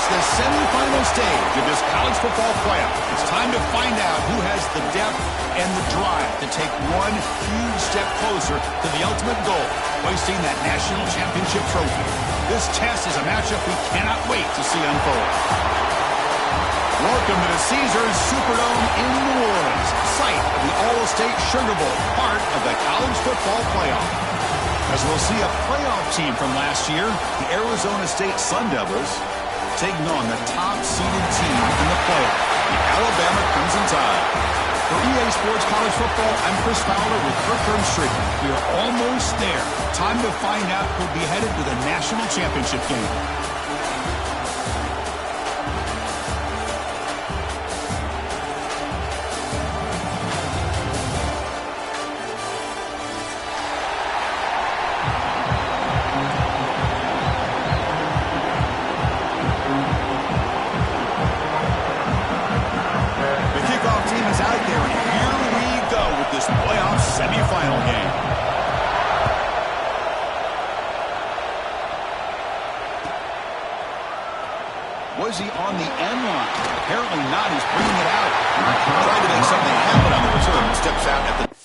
reached the semifinal stage of this college football playoff. It's time to find out who has the depth and the drive to take one huge step closer to the ultimate goal, hoisting that national championship trophy. This test is a matchup we cannot wait to see unfold. Welcome to the Caesars Superdome in New Orleans, site of the All-State Sugar Bowl, part of the college football playoff. As we'll see a playoff team from last year, the Arizona State Sun Devils, taking on the top-seeded team in the playoff, the Alabama Crimson Tide. For EA Sports College Football, I'm Chris Fowler with Kirk Hermstreet. We are almost there. Time to find out who'll be headed to the national championship game. Semifinal game. Was he on the end line? Apparently not. He's bringing it out. Trying to make something happen on the return. Steps out at the...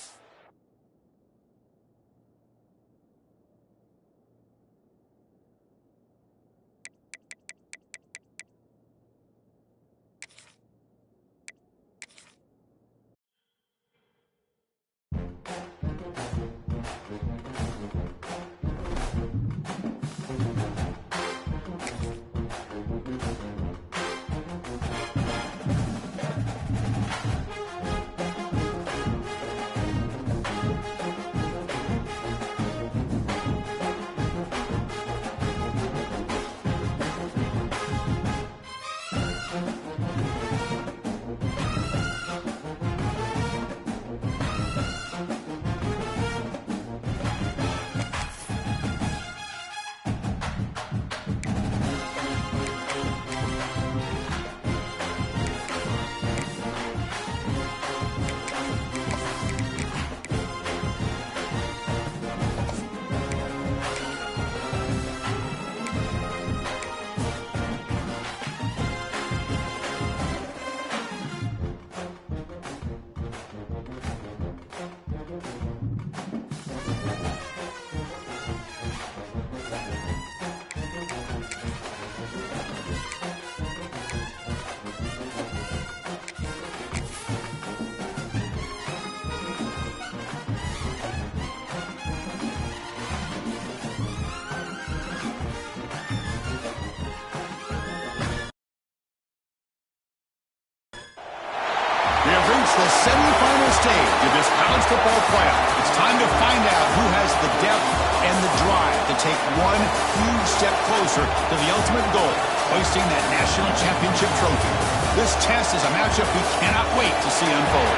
The semifinal stage of this college football playoff. It's time to find out who has the depth and the drive to take one huge step closer to the ultimate goal, hoisting that national championship trophy. This test is a matchup we cannot wait to see unfold.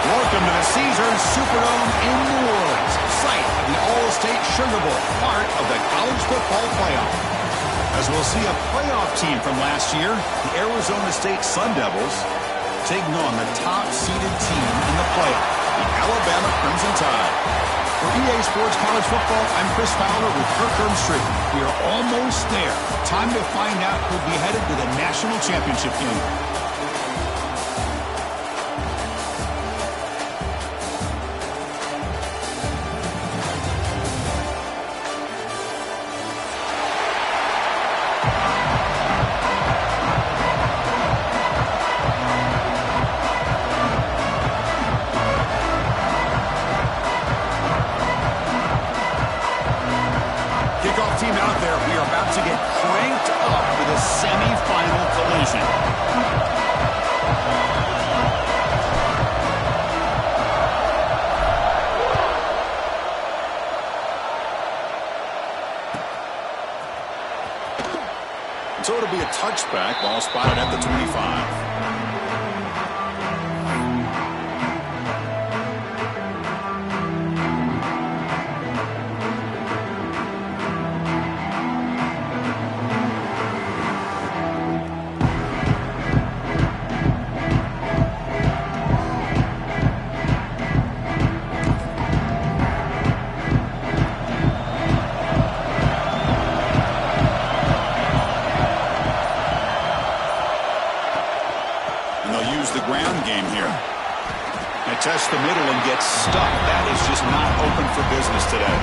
Welcome to the Caesars Superdome in New Orleans, site of the All-State Sugar Bowl, part of the college football playoff. As we'll see a playoff team from last year, the Arizona State Sun Devils, taking on the top-seeded team in the playoff, the Alabama Crimson Tide. For EA Sports College Football, I'm Chris Fowler with Kirk Hermstreet. We are almost there. Time to find out who'll be headed to the national championship game. Team out there, we are about to get cranked up for the semifinal collision. So it'll be a touchback, ball spotted at the 25. across the middle and gets stuck. That is just not open for business today.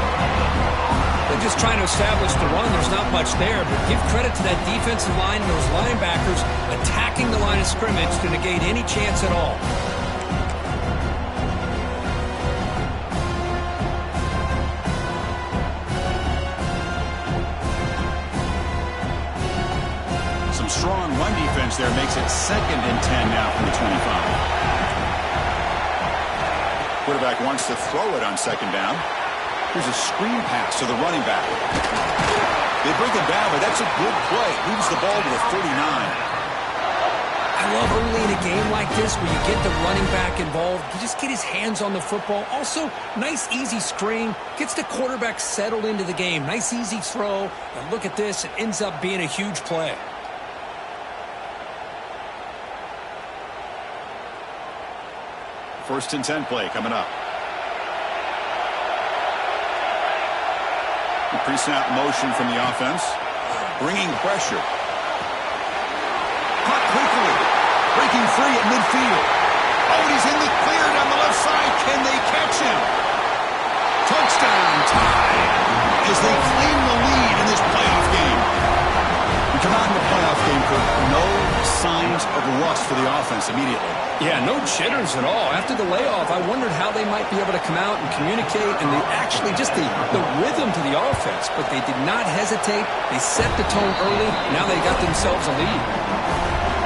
They're just trying to establish the run. There's not much there, but give credit to that defensive line and those linebackers attacking the line of scrimmage to negate any chance at all. Some strong run defense there makes it 2nd and 10 now from the 25. Quarterback wants to throw it on 2nd down. Here's a screen pass to the running back. They bring him down, but that's a good play. Moves the ball to the 49. I love early in a game like this where you get the running back involved. You just get his hands on the football. Also, nice, easy screen. Gets the quarterback settled into the game. Nice, easy throw. And look at this. It ends up being a huge play. First and 10 play coming up. The pre-snap motion from the offense. Bringing pressure. Caught quickly. Breaking free at midfield. Oh, he's in the clear down the left side. Can they catch him? Touchdown tie as they claim the lead in this playoff game. We come out in the playoff game for no signs of rust for the offense immediately. Yeah, no jitters at all. After the layoff, I wondered how they might be able to come out and communicate, and they actually just the rhythm to the offense, but they did not hesitate. They set the tone early. Now they got themselves a lead.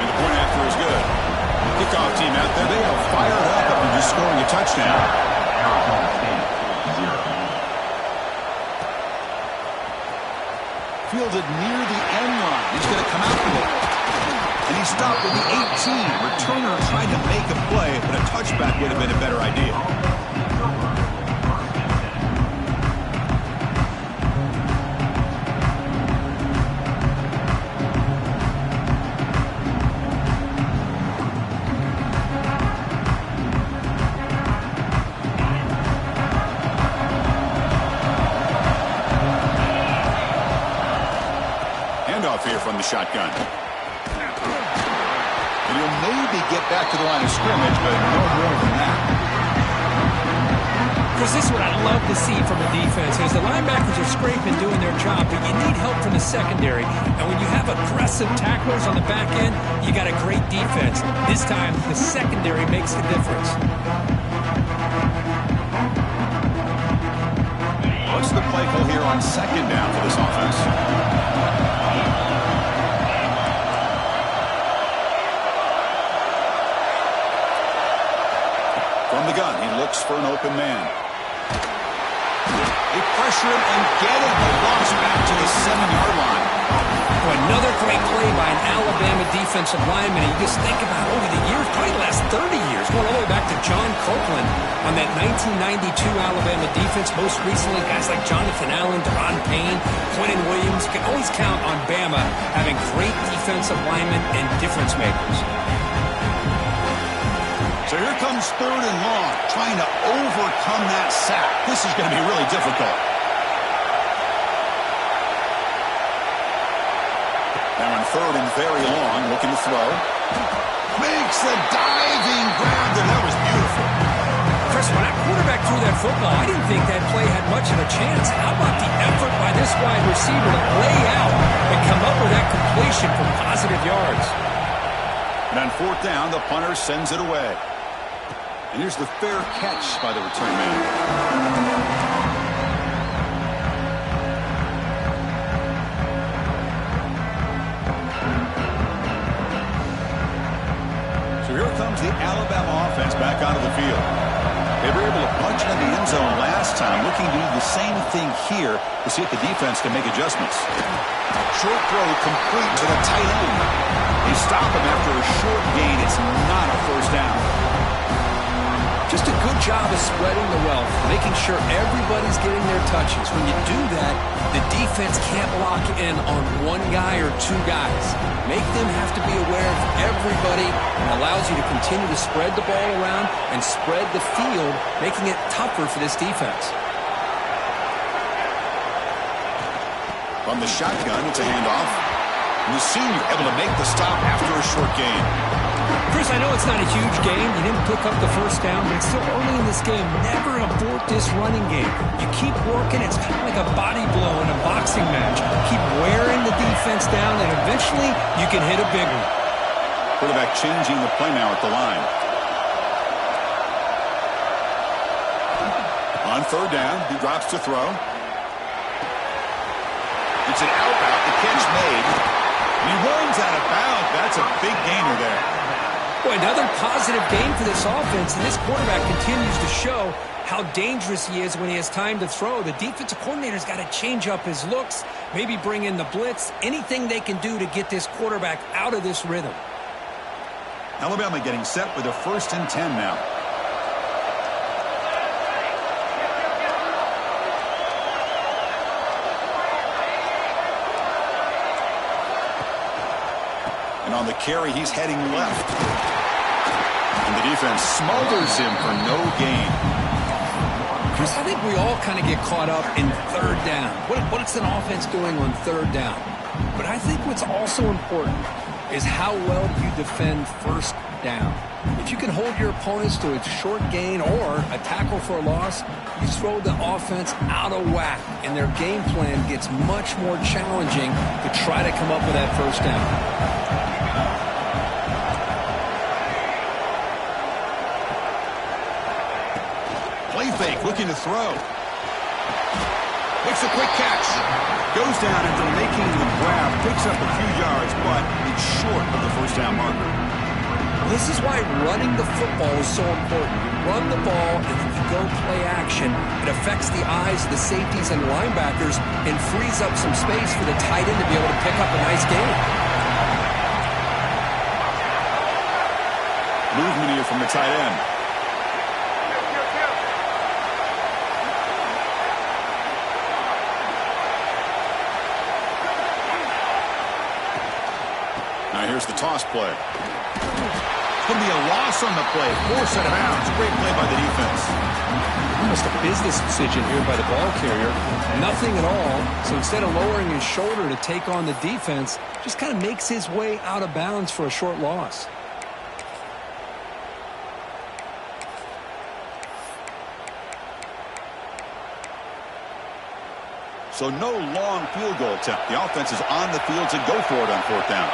And the point after is good. Kickoff team out there, they are fired up after just scoring a touchdown. Fielded near the end line. He's going to come out with it. And he stopped at the 18. Returner tried to make a play, but a touchback would have been a better idea. Handoff here from the shotgun. And he'll maybe get back to the line of scrimmage, but no more than that. Because this is what I love to see from a defense is the linebackers are scraping, doing their job, but you need help from the secondary. And when you have aggressive tacklers on the back end, you got a great defense. This time, the secondary makes the difference. What's the play call here on 2nd down for this offense? From the gun, he looks for an open man. They pressure him and get him. They launch back to the 7-yard line. Another great play by an Alabama defensive lineman. And you just think about over the years, probably the last 30 years, going all the way back to John Copeland on that 1992 Alabama defense. Most recently, guys like Jonathan Allen, Deron Payne, Quentin Williams. You can always count on Bama having great defensive linemen and difference makers. So here comes 3rd and long, trying to overcome that sack. This is going to be really difficult. Now on 3rd and very long, looking to throw. Makes the diving grab, and that was beautiful. Chris, when that quarterback threw that football, I didn't think that play had much of a chance. How about the effort by this wide receiver to lay out and come up with that completion for positive yards? And on 4th down, the punter sends it away. And here's the fair catch by the return man. So here comes the Alabama offense back onto the field. They were able to punch it in the end zone last time, looking to do the same thing here to see if the defense can make adjustments. Short throw complete to the tight end. They stop him after a short gain. It's not a first down. Just a good job of spreading the wealth, making sure everybody's getting their touches. When you do that, the defense can't lock in on one guy or two guys. Make them have to be aware of everybody and allows you to continue to spread the ball around and spread the field, making it tougher for this defense. From the shotgun, it's a handoff. And the senior able to make the stop after a short gain. Chris, I know it's not a huge game. You didn't pick up the first down, but it's still early in this game. Never abort this running game. You keep working. It's kind of like a body blow in a boxing match. Keep wearing the defense down, and eventually you can hit a big one. Quarterback changing the play now at the line. On third down, he drops to throw. It's an out route. The catch made. He runs out of bounds. That's a big gainer there. Boy, another positive game for this offense, and this quarterback continues to show how dangerous he is when he has time to throw. The defensive coordinator's got to change up his looks, maybe bring in the blitz, anything they can do to get this quarterback out of this rhythm. Alabama getting set with a 1st and 10 now. And on the carry, he's heading left. And the defense smothers him for no gain. Chris, I think we all kind of get caught up in third down. What's an offense doing on third down? But I think what's also important is how well you defend first down. If you can hold your opponents to a short gain or a tackle for a loss, you throw the offense out of whack, and their game plan gets much more challenging to try to come up with that first down. Play fake, looking to throw. Makes a quick catch. Goes down after making the grab. Picks up a few yards, but it's short of the first down marker. Well, this is why running the football is so important. You run the ball, and then you go play action. It affects the eyes of the safeties and linebackers and frees up some space for the tight end to be able to pick up a nice gain. Movement here from the tight end. Now here's the toss play. It's going to be a loss on the play. Force out of bounds. Great play by the defense. Almost a business decision here by the ball carrier. Nothing at all. So instead of lowering his shoulder to take on the defense, just kind of makes his way out of bounds for a short loss. So no long field goal attempt. The offense is on the field to go for it on 4th down.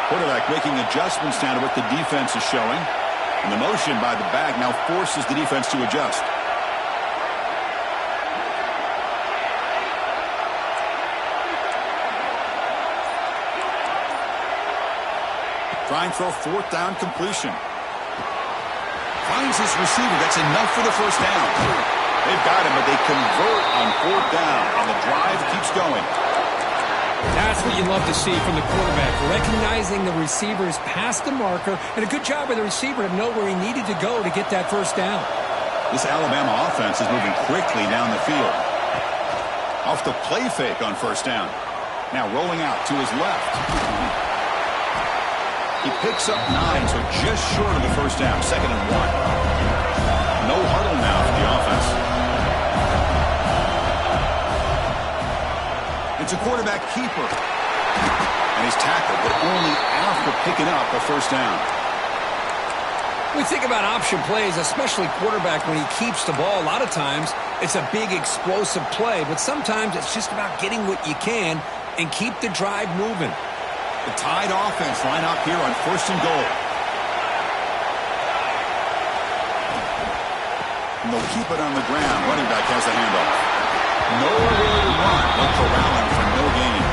Quarterback making adjustments down to what the defense is showing. And the motion by the back now forces the defense to adjust. Trying for a 4th down completion. Finds his receiver. That's enough for the first down. They've got him, but they convert on 4th down. And the drive keeps going. That's what you love to see from the quarterback, recognizing the receiver's past the marker, and a good job by the receiver to know where he needed to go to get that first down. This Alabama offense is moving quickly down the field. Off the play fake on 1st down. Now rolling out to his left. He picks up 9, so just short of the first down, 2nd and 1. No huddle now for the offense. It's a quarterback keeper. And he's tackled, but only after picking up a first down. We think about option plays, especially quarterback when he keeps the ball. A lot of times, it's a big explosive play, but sometimes it's just about getting what you can and keep the drive moving. The tied offense line up here on 1st and goal. And they'll keep it on the ground. Running back has the handoff. Nowhere to run. They'll corral him for no gain.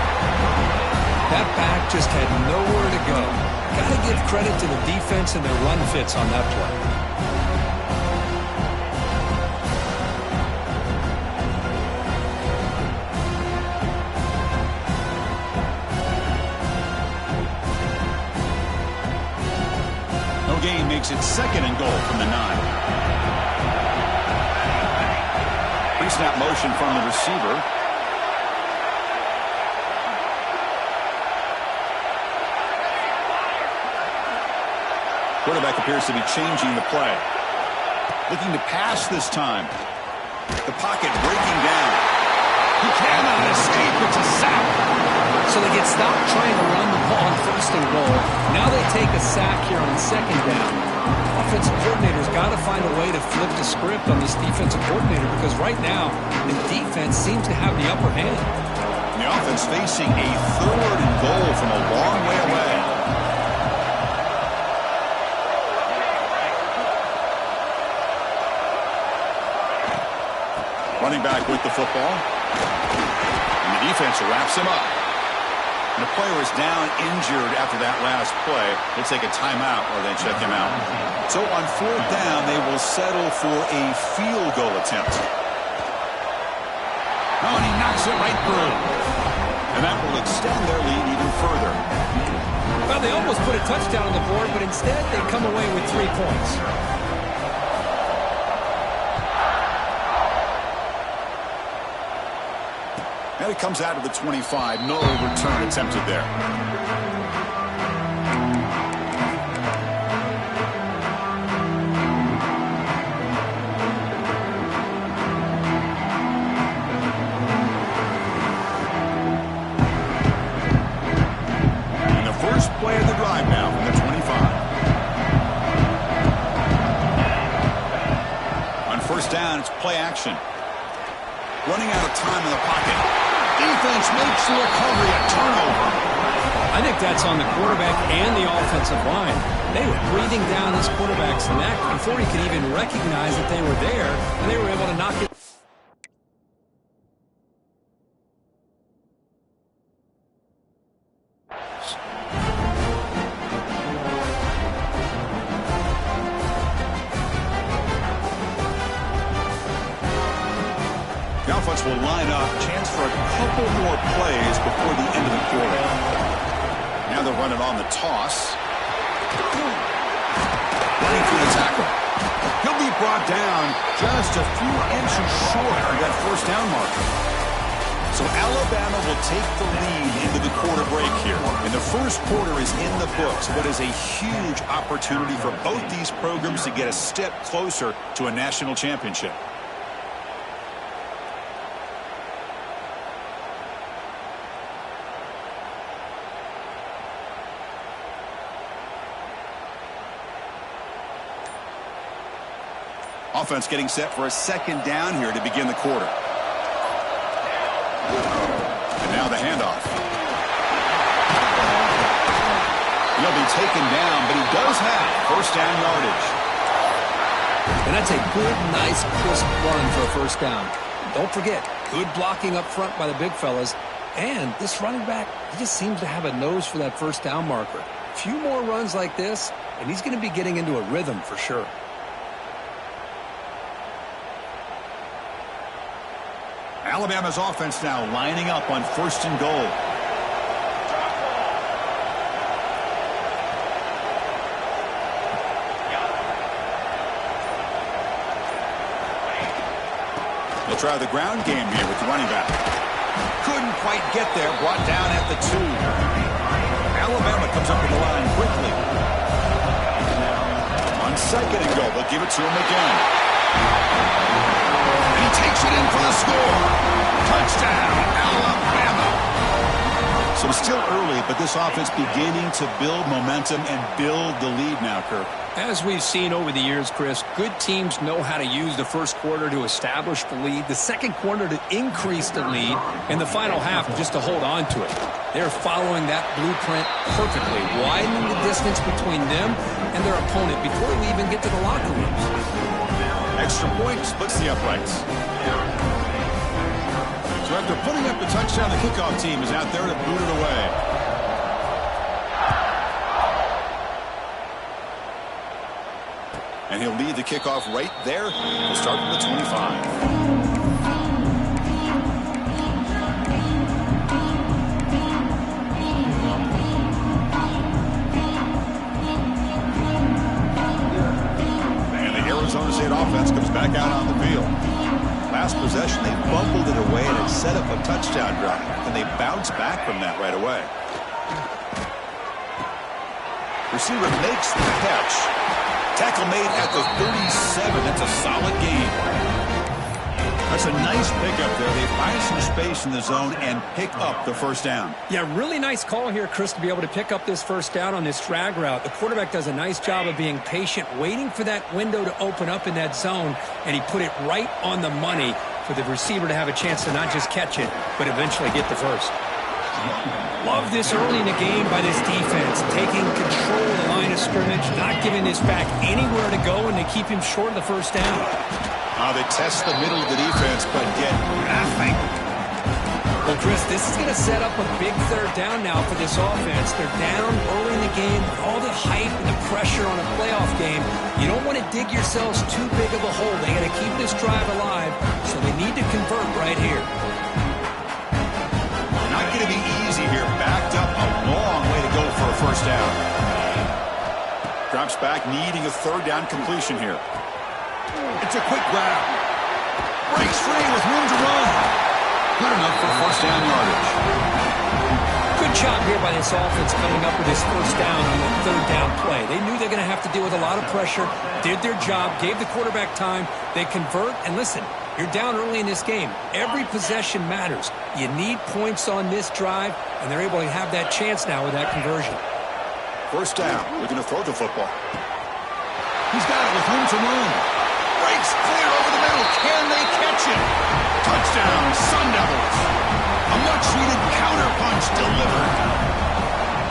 That back just had nowhere to go. Got to give credit to the defense and their run fits on that play. No gain makes it 2nd and goal from the 9. Pre-snap motion from the receiver. Quarterback appears to be changing the play. Looking to pass this time. The pocket breaking down. He cannot escape. It's a sack. So they get stopped trying to run the on 1st and goal. Now they take a sack here on 2nd down. Offensive coordinator's got to find a way to flip the script on this defensive coordinator because right now the defense seems to have the upper hand. The offense facing a 3rd and goal from a long way away. Running back with the football. And the defense wraps him up. And the player is down injured after that last play. They'll take a timeout or they check him out. So on 4th down, they will settle for a field goal attempt. Oh, and he knocks it right through. And that will extend their lead even further. Well, they almost put a touchdown on the board, but instead they come away with 3 points. And it comes out of the 25. No return attempted there. And the first play of the drive now from the 25. On 1st down, it's play action. Running out of time in the pocket. Defense makes the recovery, a turnover. I think that's on the quarterback and the offensive line. They were breathing down this quarterback's neck before he could even recognize that they were there, and they were able to knock it. The offense will line up, chance for a couple more plays before the end of the quarter. Now they're running on the toss. Running through the tackle. He'll be brought down just a few inches short of that 1st down marker. So Alabama will take the lead into the quarter break here. And the 1st quarter is in the books. What is a huge opportunity for both these programs to get a step closer to a national championship. Offense getting set for a 2nd down here to begin the quarter. And now the handoff. He'll be taken down, but he does have 1st down yardage. And that's a good, nice, crisp run for a 1st down. Don't forget, good blocking up front by the big fellas. And this running back, he just seems to have a nose for that 1st down marker. A few more runs like this, and he's going to be getting into a rhythm for sure. Alabama's offense now lining up on 1st and goal. They'll try the ground game here with the running back. Couldn't quite get there, brought down at the 2. Alabama comes up with the line quickly. On 2nd and goal, they'll give it to him again. Takes it in for the score. Touchdown, Alabama. So it's still early, but this offense beginning to build momentum and build the lead now, Kirk. As we've seen over the years, Chris, good teams know how to use the 1st quarter to establish the lead, the 2nd quarter to increase the lead, and the final half just to hold on to it. They're following that blueprint perfectly, widening the distance between them and their opponent before we even get to the locker rooms. Extra point splits the uprights. So after putting up the touchdown, the kickoff team is out there to boot it away. And he'll lead the kickoff right there. He'll start from the 25. Arizona State offense comes back out on the field. Last possession, they bumbled it away and it set up a touchdown drive. And they bounced back from that right away. Receiver makes the catch. Tackle made at the 37. That's a solid gain. That's a nice pickup there. They find some space in the zone and pick up the first down. Yeah, really nice call here, Chris, to be able to pick up this first down on this drag route. The quarterback does a nice job of being patient, waiting for that window to open up in that zone, and he put it right on the money for the receiver to have a chance to not just catch it, but eventually get the first. Love this early in the game by this defense, taking control of the line of scrimmage, not giving this back anywhere to go, and they keep him short of the first down. They test the middle of the defense, but get nothing. Well, Chris, this is going to set up a big third down now for this offense. They're down early in the game with all the hype and the pressure on a playoff game. You don't want to dig yourselves too big of a hole. They got to keep this drive alive, so they need to convert right here. Not going to be easy here. Backed up a long way to go for a first down. Drops back, needing a third down completion here. It's a quick grab. Breaks free with room to run. Good enough for first down yardage. Good job here by this offense coming up with this first down on the third down play. They knew they're going to have to deal with a lot of pressure, did their job, gave the quarterback time. They convert, and listen, you're down early in this game. Every possession matters. You need points on this drive, and they're able to have that chance now with that conversion. First down. Looking to throw the football. He's got it with room to run. Breaks clear over the middle. Can they catch him? Touchdown, Sun Devils. A much-needed counter-punch delivered.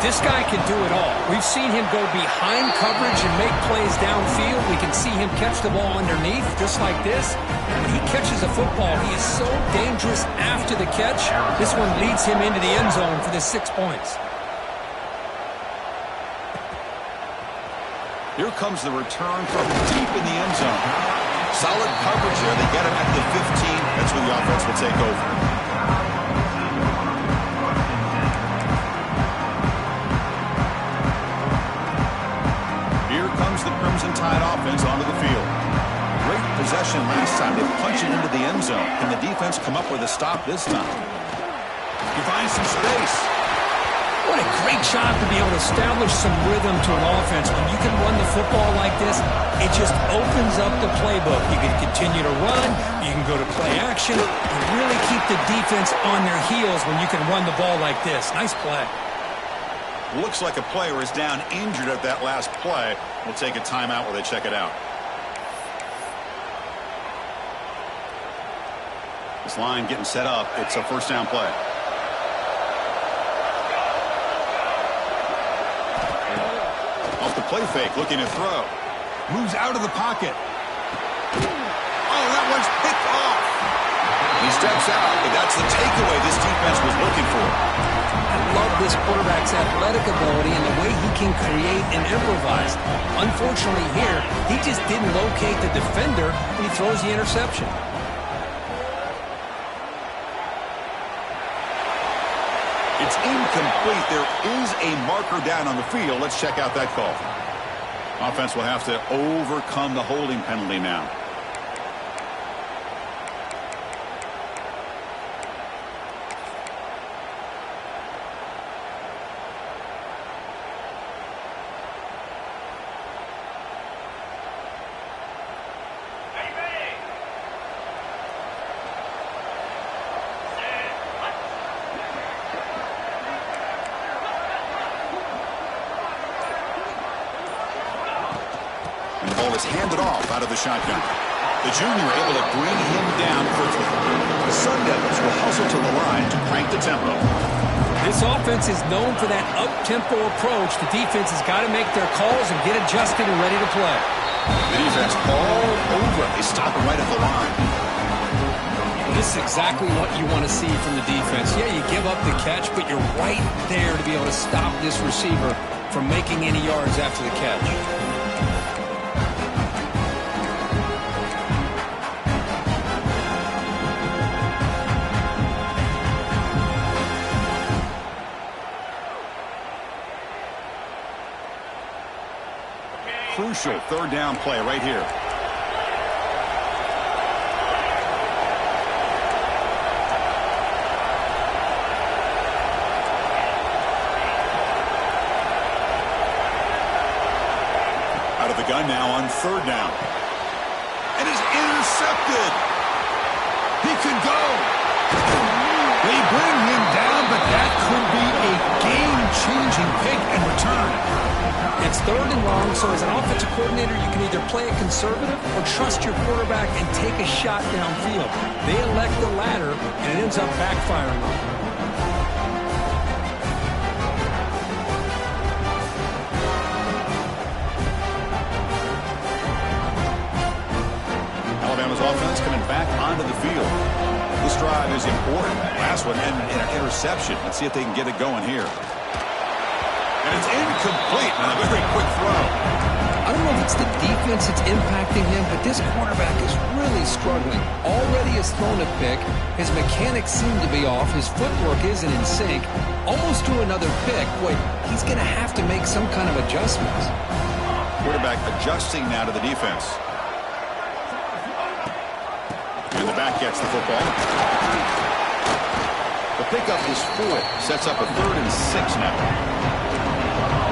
This guy can do it all. We've seen him go behind coverage and make plays downfield. We can see him catch the ball underneath, just like this. And when he catches a football, he is so dangerous after the catch. This one leads him into the end zone for the 6 points. Here comes the return from deep in the end zone. Solid coverage there. They get him at the 15. That's where the offense will take over. Here comes the Crimson Tide offense onto the field. Great possession last time. They punch it into the end zone. Can the defense come up with a stop this time? He finds some space. What a great job to be able to establish some rhythm to an offense. When you can run the football like this, it just opens up the playbook. You can continue to run, you can go to play action, and really keep the defense on their heels when you can run the ball like this. Nice play. Looks like a player is down injured at that last play. We'll take a timeout while they check it out. This line getting set up. It's a first down play. Off the play fake, looking to throw. Moves out of the pocket. Oh, that one's picked off. He steps out, but that's the takeaway this defense was looking for. I love this quarterback's athletic ability and the way he can create and improvise. Unfortunately here, he just didn't locate the defender when he throws the interception. It's incomplete. There is a marker down on the field. Let's check out that call. Offense will have to overcome the holding penalty now. Handed off out of the shotgun. The junior able to bring him down quickly. The Sun Devils will hustle to the line to crank the tempo. This offense is known for that up-tempo approach. The defense has got to make their calls and get adjusted and ready to play. The defense all over. They stop him right at the line. This is exactly what you want to see from the defense. Yeah, you give up the catch, but you're right there to be able to stop this receiver from making any yards after the catch. Crucial third down play right here. Out of the gun now on third down. And is intercepted. can go. They bring him down, but that could be a game-changing pick and return. It's 3rd and long, so as an offensive coordinator, you can either play it conservative or trust your quarterback and take a shot downfield. They elect the latter, and it ends up backfiring on them. Alabama's offense coming back onto the field. This drive is important. Last one ended in an interception. Let's see if they can get it going here. And it's incomplete on a very quick throw. I don't know if it's the defense that's impacting him, but this quarterback is really struggling. Already has thrown a pick. His mechanics seem to be off. His footwork isn't in sync. Almost to another pick. Boy, he's going to have to make some kind of adjustments. Quarterback adjusting now to the defense. And the back gets the football. The pickup is 4. Sets up a 3rd and 6 now.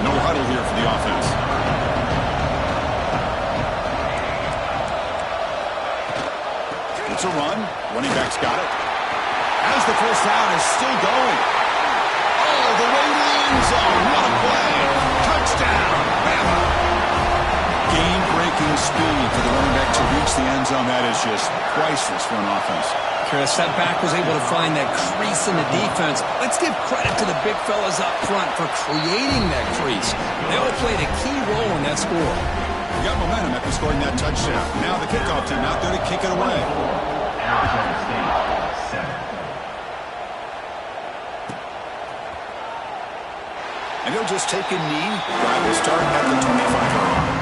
No huddle here for the offense. It's a run. Running back's got it. As the first down is still going. All the way to the end zone. What a play. Touchdown, Bama. Game-breaking speed for the running back to reach the end zone. That is just priceless for an offense. Chris, that back was able to find that crease in the defense. Let's give credit to the big fellas up front for creating that crease. They all played a key role in that score. We got momentum after scoring that touchdown. Now the kickoff team out there to kick it away. And he'll just take a knee. Drive will start at the 25-yard line.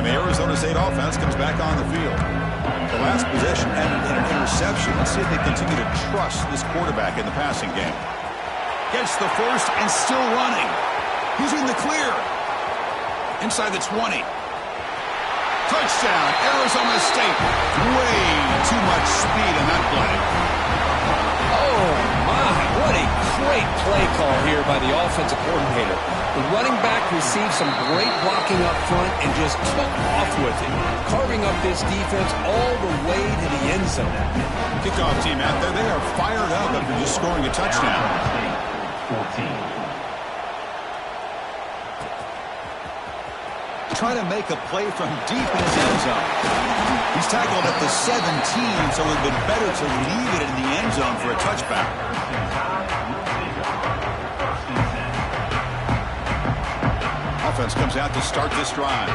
Arizona State offense comes back on the field. The last possession ended in an interception. Let's see if they continue to trust this quarterback in the passing game. Gets the first and still running. He's in the clear. Inside the 20. Touchdown, Arizona State. Way too much speed in that play. Oh, my. What a great play call here by the offensive coordinator. The running back received some great blocking up front and just took off with it, carving up this defense all the way to the end zone. Kickoff team out there, they are fired up after just scoring a touchdown. Trying to make a play from deep in his end zone. He's tackled at the 17, so it would have been better to leave it in the end zone for a touchback. Offense comes out to start this drive.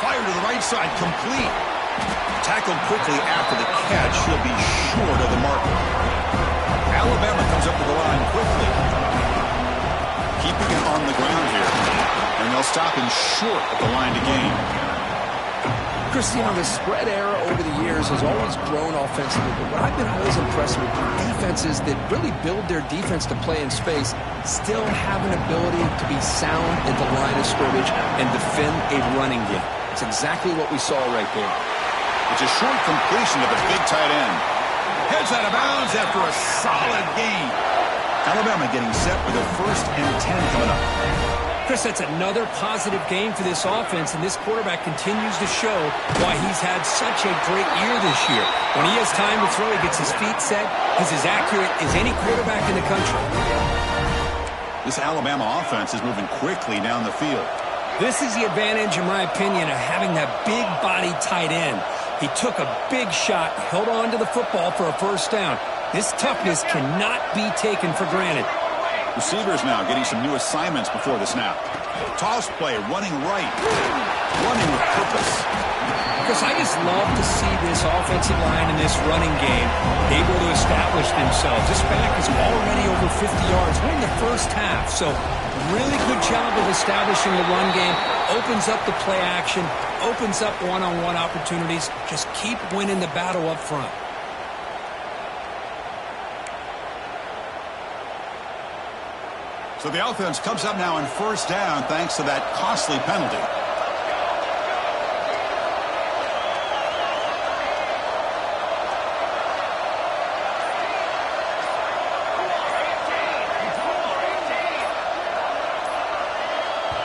Fire to the right side, complete. Tackled quickly after the catch. He'll be short of the marker. Alabama comes up to the line quickly. Keeping it on the ground here. And they'll stop him short of the line to gain. Christian, the spread era over the years has always grown offensively, but what I've been always impressed with defenses that really build their defense to play in space still have an ability to be sound at the line of scrimmage and defend a running game. It's exactly what we saw right there. It's a short completion to the big tight end. Heads out of bounds after a solid gain. Alabama getting set for their 1st and 10 coming up. Chris, that's another positive game for this offense, and this quarterback continues to show why he's had such a great year this year. When he has time to throw, he gets his feet set. He's as accurate as any quarterback in the country. This Alabama offense is moving quickly down the field. This is the advantage, in my opinion, of having that big body tight end. He took a big shot, held on to the football for a first down. This toughness cannot be taken for granted. Receivers now getting some new assignments before the snap. Toss play, running right. Running with purpose. Chris, I just love to see this offensive line and this running game able to establish themselves. This back is already over 50 yards. We're in the first half, so really good job of establishing the run game. Opens up the play action, opens up one-on-one opportunities. Just keep winning the battle up front. So the offense comes up now on 1st down thanks to that costly penalty.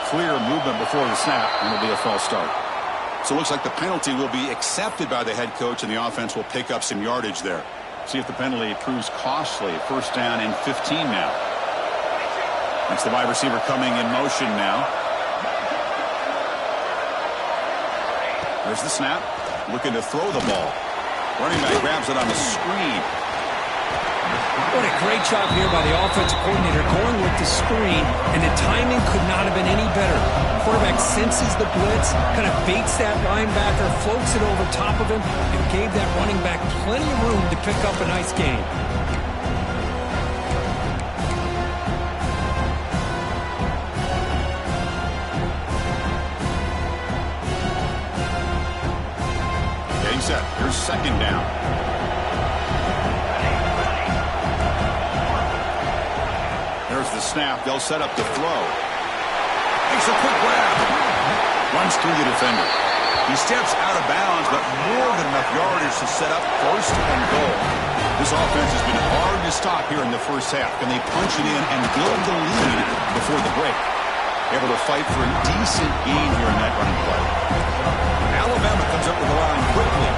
clear movement before the snap, and it'll be a false start. So it looks like the penalty will be accepted by the head coach, and the offense will pick up some yardage there. See if the penalty proves costly. First down and 15 now. That's the wide receiver coming in motion now. There's the snap. Looking to throw the ball. Running back grabs it on the screen. What a great job here by the offensive coordinator going with the screen, and the timing could not have been any better. Quarterback senses the blitz, kind of baits that linebacker, floats it over top of him, and gave that running back plenty of room to pick up a nice gain. Getting set. Here's second down. There's the snap. They'll set up the throw. Makes a quick grab. Runs through the defender. He steps out of bounds, but more than enough yardage to set up first and goal. This offense has been hard to stop here in the first half. Can they punch it in and build the lead before the break? Able to fight for a decent gain here in that running play. Alabama comes up with the line quickly.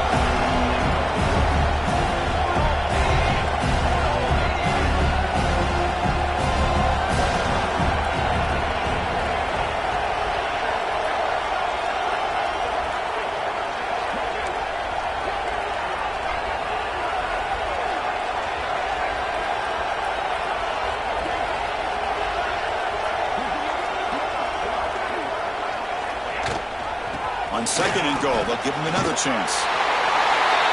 On second and goal, they'll give him another chance.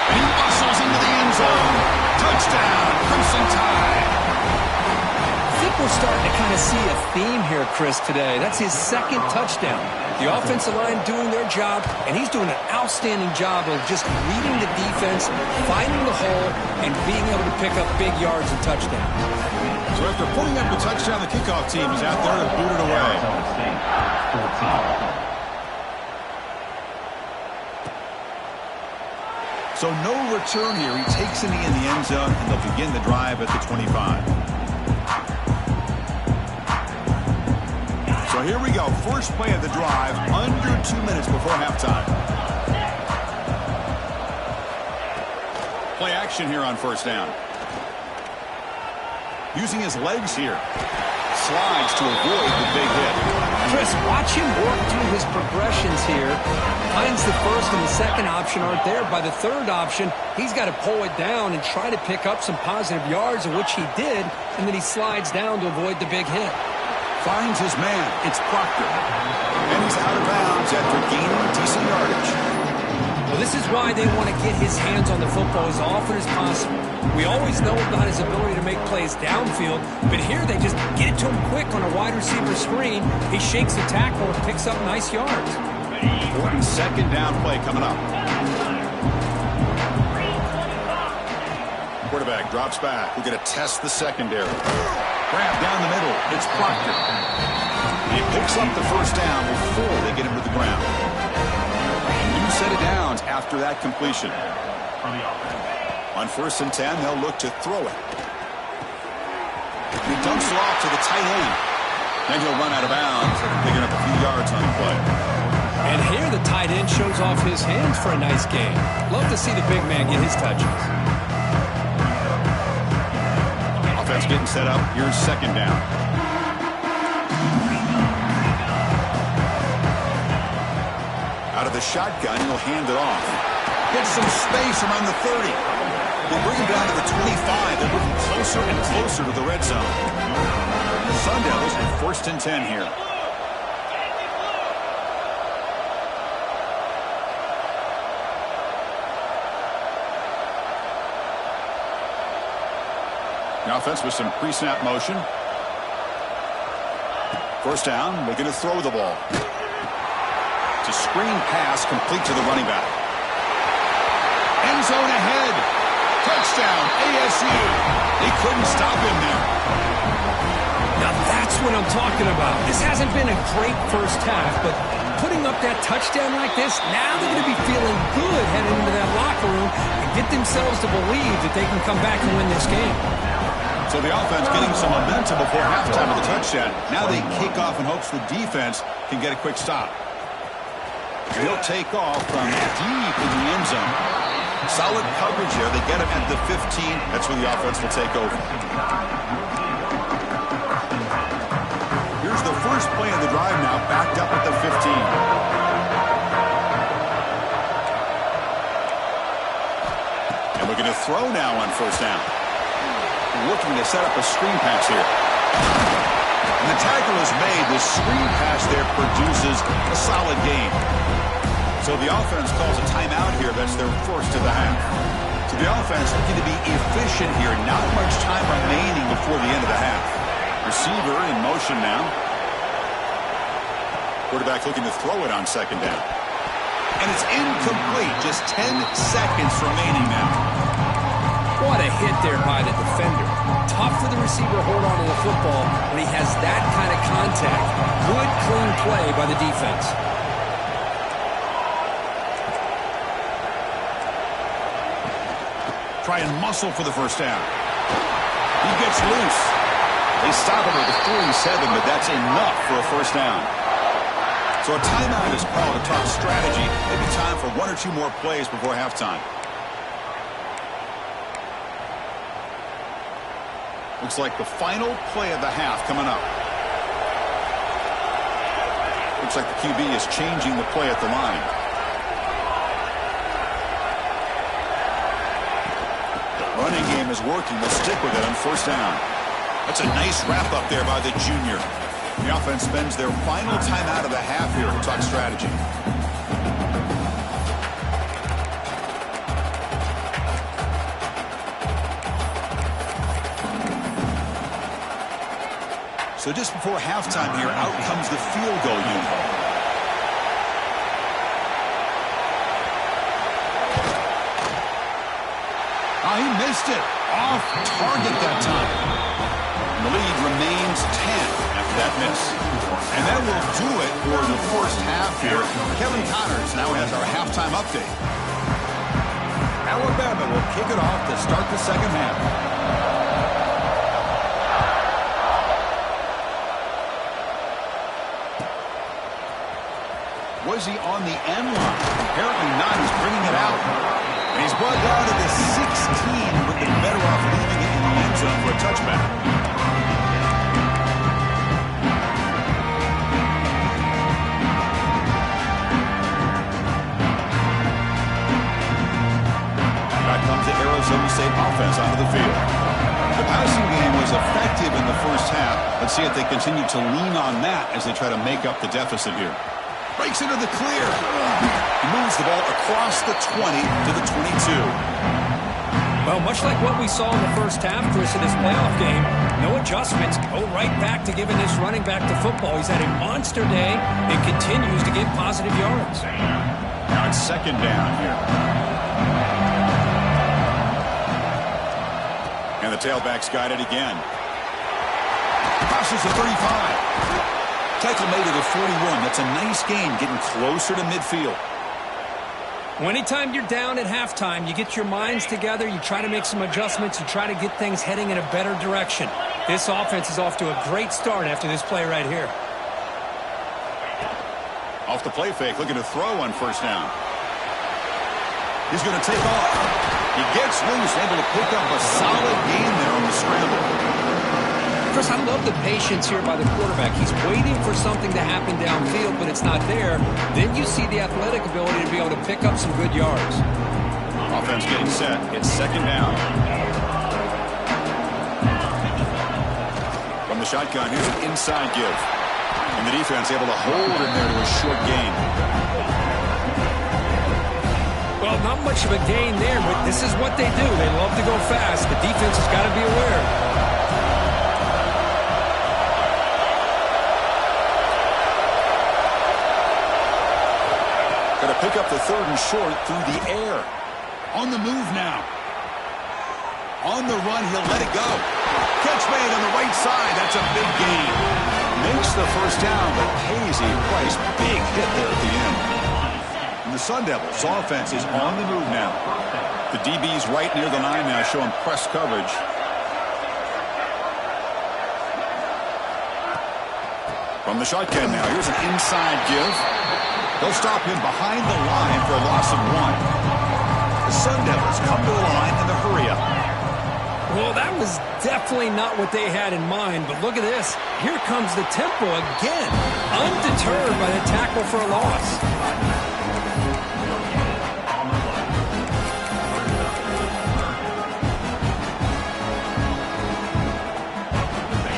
And he muscles into the end zone. Touchdown, Crimson Tide. I think we're starting to kind of see a theme here, Chris, today. That's his second touchdown. The offensive line doing their job, and he's doing an outstanding job of just reading the defense, finding the hole, and being able to pick up big yards and touchdowns. So after putting up a touchdown, the kickoff team is out there to boot it away. So no return here. He takes a knee in the end zone, and they'll begin the drive at the 25. So here we go. First play of the drive, under 2 minutes before halftime. Play action here on first down. Using his legs here. Slides to avoid the big hit. Chris, watch him work through his progressions here. Finds the first and the second option aren't there. By the third option, he's got to pull it down and try to pick up some positive yards, of which he did, and then he slides down to avoid the big hit. Finds his man. It's Proctor. And he's out of bounds after gaining decent yardage. Well, this is why they want to get his hands on the football as often as possible. We always know about his ability to make plays downfield, but here they just get it to him quick on a wide receiver screen. He shakes the tackle and picks up nice yards. Important second down play coming up. Quarterback drops back. We're going to test the secondary. Grab down the middle. It's Proctor. He picks up the first down before they get him to the ground. New set of downs after that completion. On first and 10, they'll look to throw it. He dumps it off to the tight end. Then he'll run out of bounds, picking up a few yards on the play. And here the tight end shows off his hands for a nice game. Love to see the big man get his touches. Offense getting set up. Here's second down. Out of the shotgun, he'll hand it off. Gets some space around the 30. They bring him down to the 25. They're moving closer and closer to the red zone. Sun Devils in first and 10 here. The offense with some pre-snap motion. First down, looking to throw the ball. It's a screen pass complete to the running back. End zone ahead. Touchdown, ASU. They couldn't stop him there. Now that's what I'm talking about. This hasn't been a great first half, but putting up that touchdown like this, now they're going to be feeling good heading into that locker room and get themselves to believe that they can come back and win this game. So the offense getting some momentum before halftime of the touchdown. Now they kick off in hopes the defense can get a quick stop. He'll take off from deep in the end zone. Solid coverage here. They get him at the 15. That's where the offense will take over. Here's the first play of the drive now, backed up at the 15. And looking to throw now on first down. Looking to set up a screen pass here. And the tackle is made. The screen pass there produces a solid gain. So the offense calls a timeout here. That's their first of the half. So the offense looking to be efficient here. Not much time remaining before the end of the half. Receiver in motion now. Quarterback looking to throw it on second down. And it's incomplete. Just 10 seconds remaining now. What a hit there by the defender. Tough for the receiver to hold on to the football when he has that kind of contact. Good, clean play by the defense. Try and muscle for the first down. He gets loose. They stop him at the 47, but that's enough for a first down. So a timeout is called to talk strategy. Maybe time for one or two more plays before halftime. Looks like the final play of the half coming up. Looks like the QB is changing the play at the line. Running game is working. They'll stick with it on first down. That's a nice wrap up there by the junior. The offense spends their final timeout of the half here to talk strategy. So just before halftime here, out comes the field goal unit. He missed it. Off target that time. And the lead remains 10 after that miss. And that will do it for the first half here. Kevin Connors now has our halftime update. Alabama will kick it off to start the second half. Was he on the end line? Apparently not. He's bringing it out. And he's brought down to the 16. Would be better off leaving it in the end zone for a touchback. Back comes the Arizona State offense onto the field. The passing game was effective in the first half. Let's see if they continue to lean on that as they try to make up the deficit here. Breaks into the clear. He moves the ball across the 20 to the 22. Well, much like what we saw in the first half, Chris, in this playoff game, no adjustments. Go right back to giving this running back to football. He's had a monster day and continues to get positive yards. Now it's second down here. And the tailback's got it again. Crosses the 35. Tackle made to the 41. That's a nice gain, getting closer to midfield. Well, anytime you're down at halftime, you get your minds together, you try to make some adjustments, you try to get things heading in a better direction. This offense is off to a great start after this play right here. Off the play fake, looking to throw on first down. He's going to take off. He gets loose, able to pick up a solid gain there on the scramble. Chris, I love the patience here by the quarterback. He's waiting for something to happen downfield, but it's not there. Then you see the athletic ability to be able to pick up some good yards. Offense getting set. It's second down. From the shotgun, here's an inside give. And the defense able to hold him there to a short gain. Well, not much of a gain there, but this is what they do. They love to go fast. The defense has got to be aware. Pick up the third and short through the air. On the move now. On the run, he'll let it go. Catch made on the right side. That's a big gain. Makes the first down, but pays a price. Big hit there at the end. And the Sun Devils offense is on the move now. The DB's right near the line now, showing press coverage. From the shotgun now, here's an inside give. They'll stop him behind the line for a loss of 1. The Sun Devils come to the line in the hurry-up. Well, that was definitely not what they had in mind, but look at this. Here comes the tempo again, undeterred by the tackle for a loss.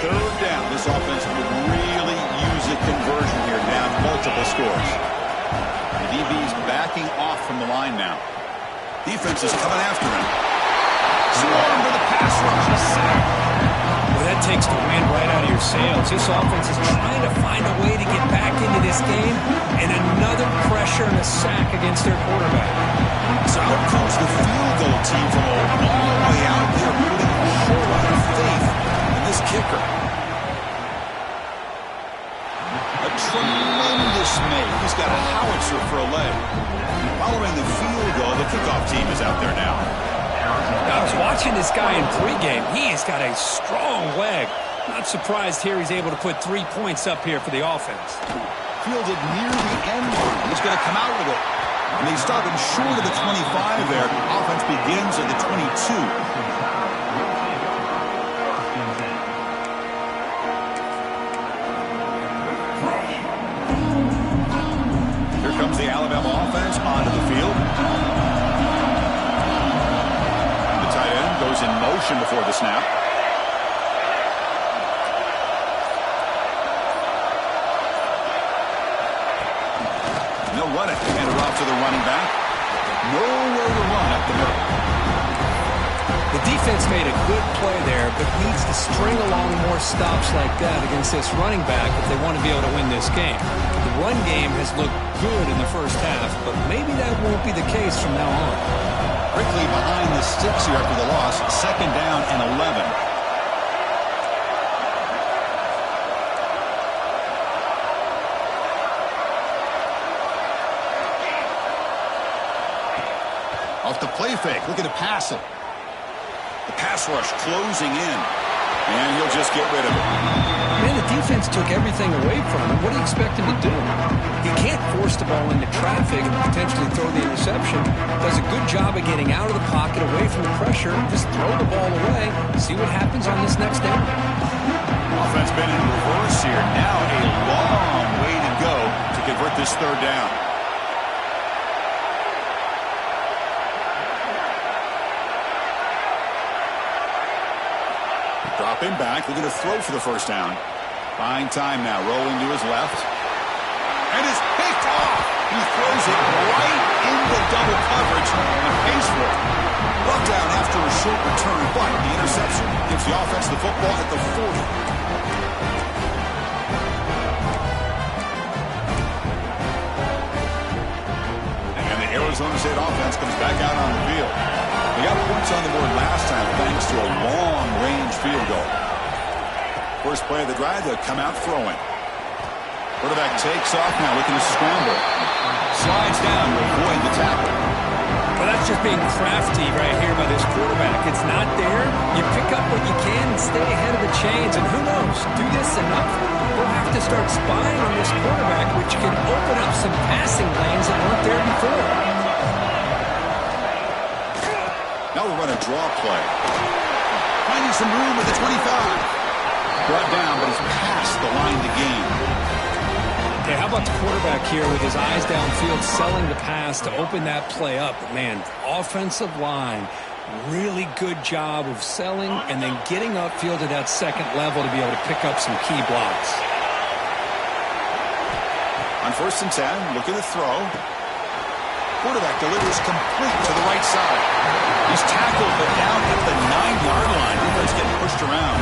Third down, this offense would really use a conversion here, down multiple scores. The DB's backing off from the line now. Defense is coming after him. Swarm to the pass rush. Well, that takes the wind right out of your sails. This offense is trying to find a way to get back into this game, and another pressure and a sack against their quarterback. So out comes the field goal team from a long way out there, putting a whole lot of faith in this kicker. A tremendous make. He's got a howitzer for a leg. Following the field goal, the kickoff team is out there now. I was watching this guy in pregame. He has got a strong leg. Not surprised here he's able to put 3 points up here for the offense. Fielded near the end line. He's going to come out with it. And they stop him short of the 25 there. Offense begins at the 22. Here comes the Alabama offense onto the field. Goes in motion before the snap. They'll run it. Hand it off to the running back. Nowhere to run up the middle. The defense made a good play there, but needs to string along more stops like that against this running back if they want to be able to win this game. The run game has looked good in the first half, but maybe that won't be the case from now on. Quickly behind the sticks here after the loss. 2nd down and 11. Off the play fake. Looking to pass it. The pass rush closing in. And he'll just get rid of it. Man, the defense took everything away from him. What do you expect him to do? He can't force the ball into traffic and potentially throw the interception. Does a good job of getting out of the pocket, away from the pressure. Just throw the ball away. See what happens on this next down. Offense been in reverse here. Now a long way to go to convert this 3rd down. Dropping back, looking to throw for the 1st down. Buying time now, rolling to his left. And is picked off. He throws it right into double coverage and pays for it. Brought down after a short return, but the interception gives the offense the football at the 40. And the Arizona State offense comes back out on the field. They got points on the board last time thanks to a long-range field goal. First play of the drive, they'll come out throwing. Quarterback takes off now, looking to scramble. Slides down to avoid the tackle. Well, that's just being crafty right here by this quarterback. It's not there. You pick up what you can and stay ahead of the chains. And who knows, do this enough, we'll have to start spying on this quarterback, which can open up some passing lanes that weren't there before. Now we'll run a draw play. Finding some room with the 25. Brought down, but he's past the line to gain. Okay, how about the quarterback here with his eyes downfield, selling the pass to open that play up? But man, offensive line, really good job of selling and then getting upfield to that 2nd level to be able to pick up some key blocks. On 1st and 10, looking to throw. Quarterback delivers complete to the right side. He's tackled, but down at the 9-yard line. Defense getting pushed around.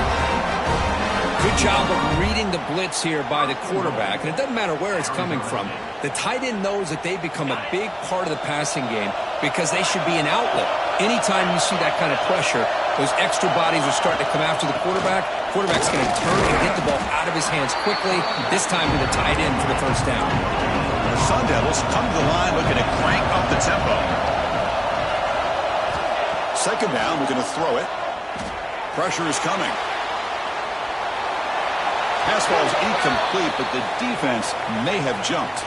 Good job of reading the blitz here by the quarterback. And it doesn't matter where it's coming from. The tight end knows that they become a big part of the passing game because they should be an outlet. Anytime you see that kind of pressure, those extra bodies are starting to come after the quarterback. Quarterback's going to turn and get the ball out of his hands quickly, this time to the tight end for the 1st down. The Sun Devils come to the line looking to crank up the tempo. 2nd down, we're going to throw it. Pressure is coming. Pass ball is incomplete, but the defense may have jumped.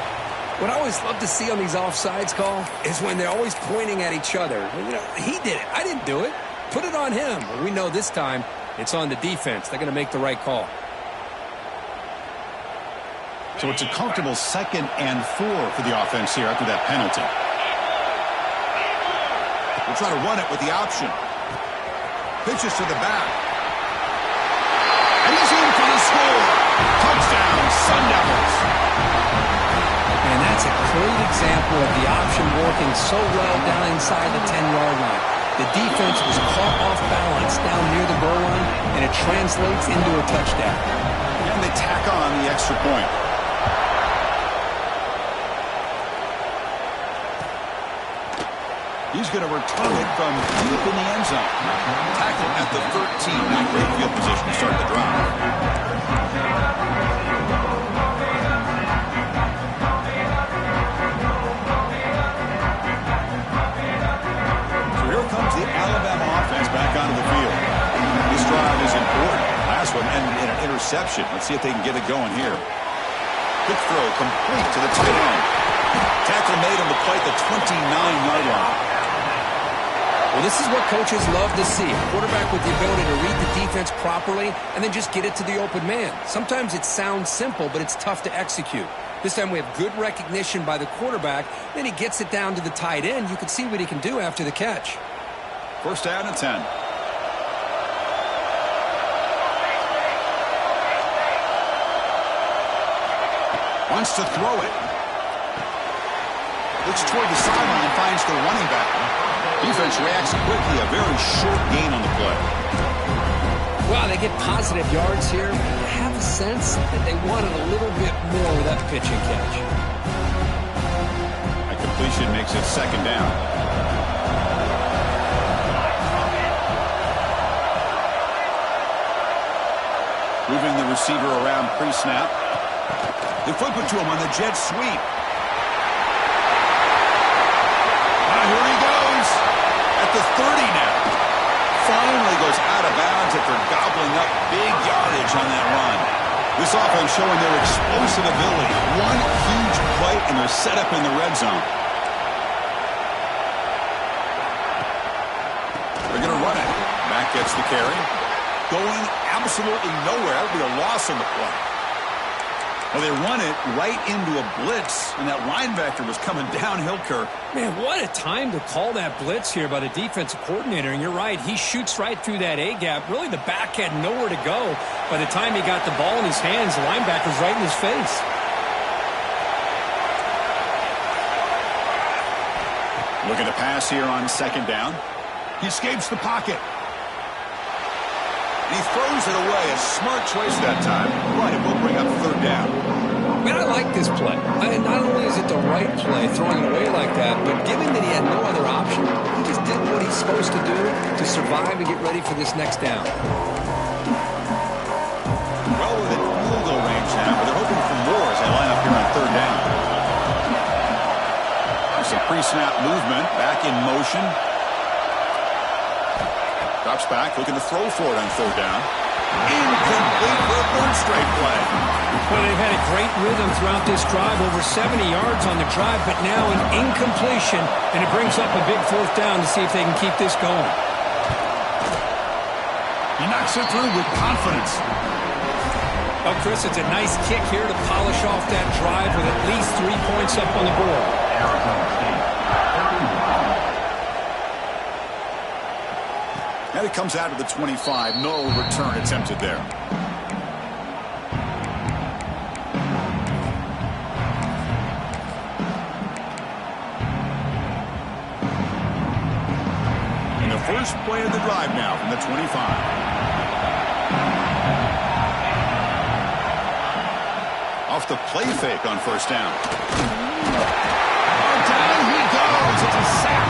What I always love to see on these offsides call is when they're always pointing at each other. You know, he did it. I didn't do it. Put it on him. Well, we know this time it's on the defense. They're going to make the right call. So it's a comfortable 2nd and 4 for the offense here after that penalty. We'll try to run it with the option. Pitches to the back. And he's in for the score. Touchdown, Sun Devils. And that's a great example of the option working so well down inside the 10-yard line. The defense was caught off balance down near the goal line, and it translates into a touchdown. And they tack on the extra point. He's going to return it from deep in the end zone. Tackle at the 13. Not great field position to start the drive. The Alabama offense back onto the field. This drive is important. Last one ended in an interception. Let's see if they can get it going here. Quick throw complete to the tight end. Tackle made on the play at the 29-yard line. Well, this is what coaches love to see. A quarterback with the ability to read the defense properly and then just get it to the open man. Sometimes it sounds simple, but it's tough to execute. This time we have good recognition by the quarterback. Then he gets it down to the tight end. You can see what he can do after the catch. First down and 10. Wants to throw it. Looks toward the sideline and finds the running back. Defense reacts quickly. A very short gain on the play. Well, they get positive yards here. I have a sense that they wanted a little bit more with that pitch and catch. That completion makes it 2nd down. Moving the receiver around pre-snap. They flip it to him on the jet sweep. Here he goes. At the 30 now. Finally goes out of bounds after gobbling up big yardage on that run. This offense showing their explosive ability. One huge play, and they're set up in the red zone. They're going to run it. Back gets the carry. Going absolutely nowhere. That would be a loss on the play. Well, they run it right into a blitz, and that linebacker was coming downhill, Kirk. Man, what a time to call that blitz here by the defensive coordinator. And you're right, he shoots right through that A-gap. Really, the back had nowhere to go. By the time he got the ball in his hands, the linebacker's right in his face. Look at the pass here on 2nd down. He escapes the pocket. And he throws it away. A smart choice that time. But it will bring up 3rd down. Man, I like this play. Not only is it the right play, throwing it away like that, but given that he had no other option, he just did what he's supposed to do to survive and get ready for this next down. Well within field goal range now, but they're hoping for more as they line up here on 3rd down. There's some pre-snap movement. Back in motion. Drops back, looking to throw for it on 3rd down. Incomplete for a 3rd straight play. Well, they've had a great rhythm throughout this drive, over 70 yards on the drive, but now an incompletion, and it brings up a big 4th down to see if they can keep this going. He knocks it through with confidence. Well, Chris, it's a nice kick here to polish off that drive with at least 3 points up on the board. And it comes out of the 25. No return attempted there. And the first play of the drive now from the 25. Off the play fake on 1st down. Down he goes. It's a sack.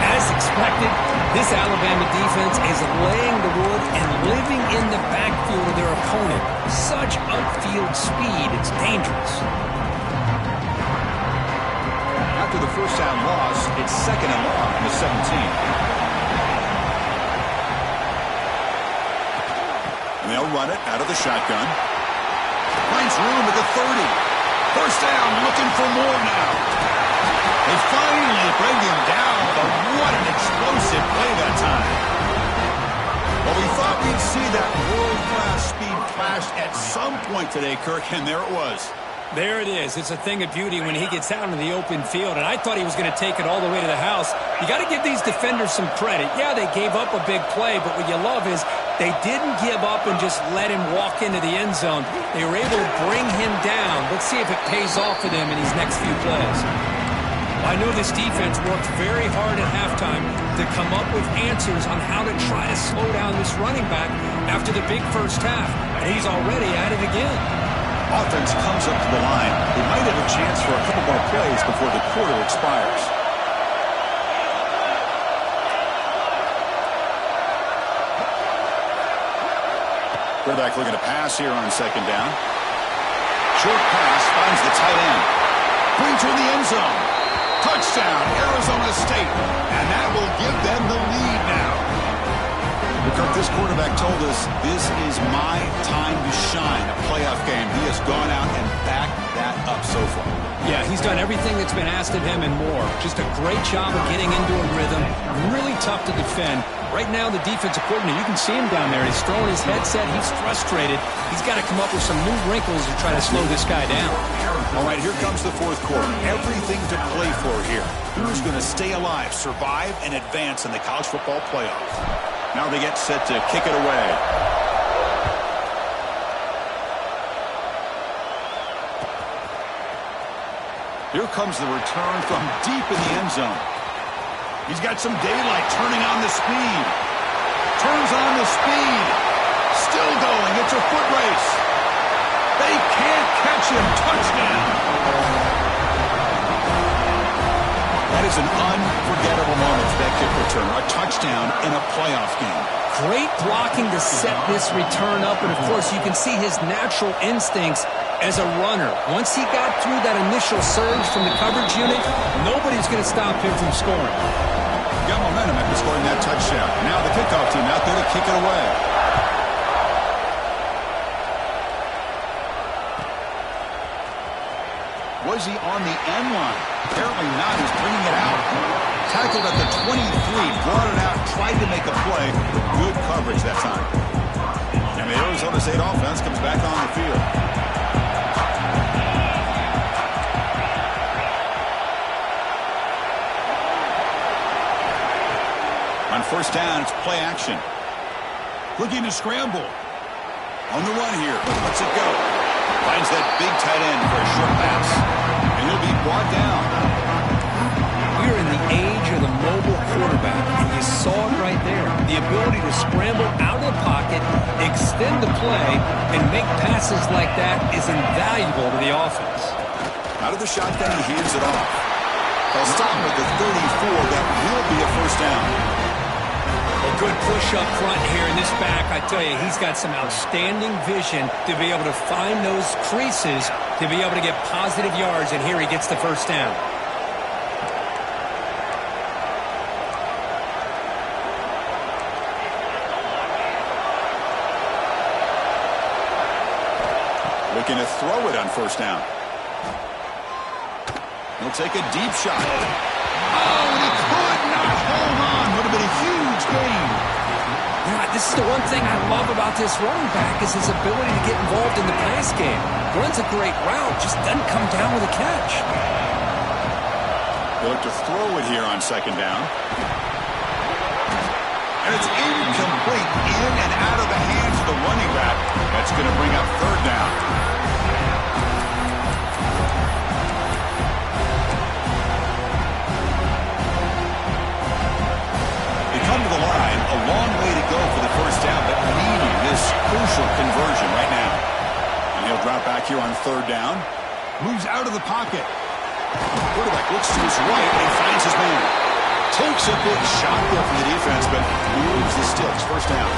As expected, this Alabama defense is laying the wood and living in the backfield of their opponent. Such upfield speed, it's dangerous. After the 1st down loss, it's 2nd and long from the 17. And they'll run it out of the shotgun. Finds room at the 30. First down, looking for more now. They finally bring him down, but what an explosive play that time. Well, we thought we'd see that world-class speed flash at some point today, Kirk, and there it was. There it is. It's a thing of beauty when he gets out in the open field, and I thought he was going to take it all the way to the house. You got to give these defenders some credit. Yeah, they gave up a big play, but what you love is they didn't give up and just let him walk into the end zone. They were able to bring him down. Let's see if it pays off for them in these next few plays. I know this defense worked very hard at halftime to come up with answers on how to try to slow down this running back after the big first half, and he's already at it again. Offense comes up to the line. They might have a chance for a couple more plays before the quarter expires. Quarterback looking to pass here on second down. Short pass finds the tight end. Brings her in the end zone. Touchdown, Arizona State. And that will give them the lead now. Kirk, this quarterback told us this is my time to shine, a playoff game. He has gone out and backed that up so far. Yeah, he's done everything that's been asked of him and more. Just a great job of getting into a rhythm. Really tough to defend. Right now, the defensive coordinator, you can see him down there. He's throwing his headset. He's frustrated. He's got to come up with some new wrinkles to try to slow this guy down. All right, here comes the fourth quarter. Everything to play for here. Who's going to stay alive, survive, and advance in the college football playoff? Now they get set to kick it away. Here comes the return from deep in the end zone. He's got some daylight, turning on the speed. Turns on the speed. Still going. It's a foot race. They can't catch him. Touchdown. That is an unforgettable moment for that kick return. A touchdown in a playoff game. Great blocking to set this return up, and of course you can see his natural instincts as a runner. Once he got through that initial surge from the coverage unit, nobody's going to stop him from scoring. Got momentum after scoring that touchdown. Now the kickoff team out there to kick it away. Was he on the end line? Apparently not. He's bringing it out. Tackled at the 23, brought it out, tried to make a play. Good coverage that time. And the Arizona State offense comes back on the field. On first down, it's play action. Looking to scramble. On the run here. Lets it go. Finds that big tight end for a short pass. And he'll be brought down. We're in the age of the mobile quarterback, and you saw it right there. The ability to scramble out of the pocket, extend the play, and make passes like that is invaluable to the offense. Out of the shotgun, he hands it off. They'll stop at the 34. That will be a first down. A good push up front here in this back. I tell you, he's got some outstanding vision to be able to find those creases, to be able to get positive yards, and here he gets the first down. Looking to throw it on first down. He'll take a deep shot. Oh, and he could not hold on. Would have been a huge gain. Yeah, this is the one thing I love about this running back is his ability to get involved in the pass game. Runs a great route, just doesn't come down with a catch. They look to throw it here on second down. And it's incomplete. In and out of the hands of the running back. That's going to bring up third down. Come to the line, a long way to go for the first down, but needing this crucial conversion right now. And he'll drop back here on third down. Moves out of the pocket. Quarterback looks to his right and finds his man. Takes a big shot there from the defense, but moves the sticks. First down.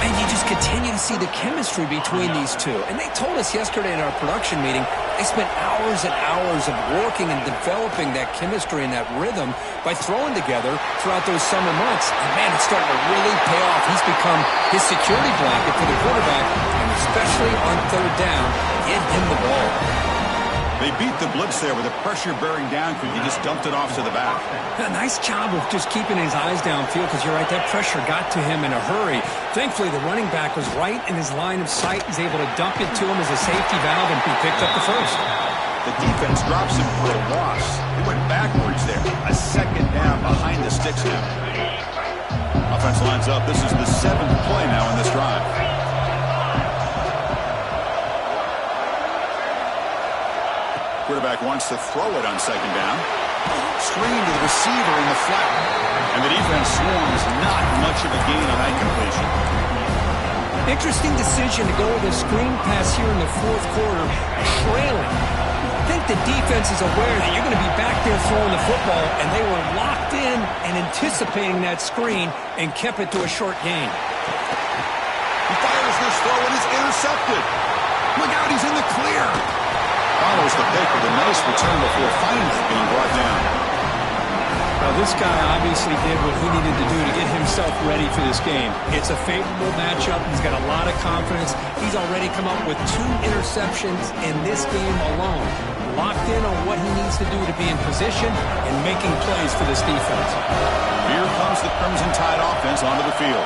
And you just continue to see the chemistry between these two. And they told us yesterday in our production meeting, they spent hours and hours of working and developing that chemistry and that rhythm by throwing together throughout those summer months. And man, it's starting to really pay off. He's become his security blanket for the quarterback, and the especially on third down. Get him the ball. They beat the blitz there with the pressure bearing down because he just dumped it off to the back. A nice job of just keeping his eyes downfield because you're right, that pressure got to him in a hurry. Thankfully, the running back was right in his line of sight. He's able to dump it to him as a safety valve, and he picked up the first. The defense drops him for a loss. He went backwards there. A second down behind the sticks now. Offense lines up. This is the 7th play now in this drive. Quarterback wants to throw it on second down. Screen to the receiver in the flat. And the defense swarms. Not much of a gain on that completion. Interesting decision to go with a screen pass here in the fourth quarter, trailing. I think the defense is aware that you're going to be back there throwing the football, and they were locked in and anticipating that screen and kept it to a short gain. He fires this throw and is intercepted. Look out, he's in the clear. Follows the pick with a nice return before finally being brought down. Well, this guy obviously did what he needed to do to get himself ready for this game. It's a favorable matchup. He's got a lot of confidence. He's already come up with 2 interceptions in this game alone. Locked in on what he needs to do to be in position and making plays for this defense. Here comes the Crimson Tide offense onto the field.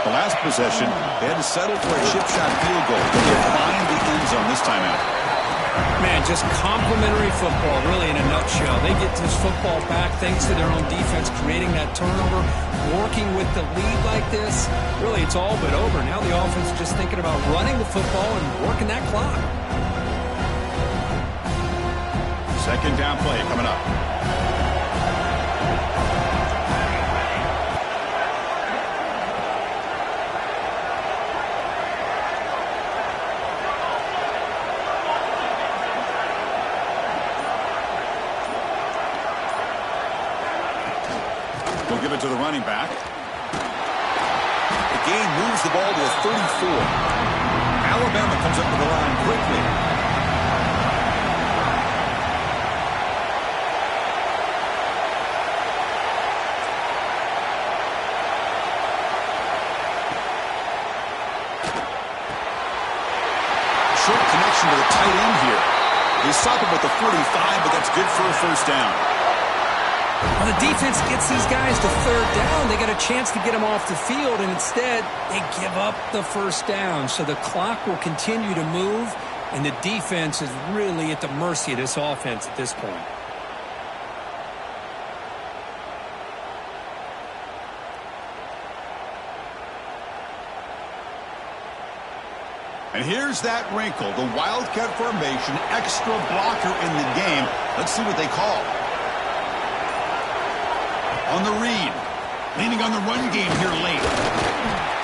The last possession, they had to settle for a chip shot field goal, but they find the end zone this time out. Man, just complimentary football, really, in a nutshell. They get this football back thanks to their own defense, creating that turnover, working with the lead like this. Really, it's all but over. Now the offense is just thinking about running the football and working that clock. Second down play coming up. We'll give it to the running back. The gain moves the ball to a 34. Alabama comes up to the line quickly. Short connection to the tight end here. They stop him with the 45, but that's good for a first down. Well, the defense gets these guys to third down. They got a chance to get them off the field, and instead they give up the first down. So the clock will continue to move, and the defense is really at the mercy of this offense at this point. And here's that wrinkle, the Wildcat formation, extra blocker in the game. Let's see what they call. On the read, leaning on the run game here late.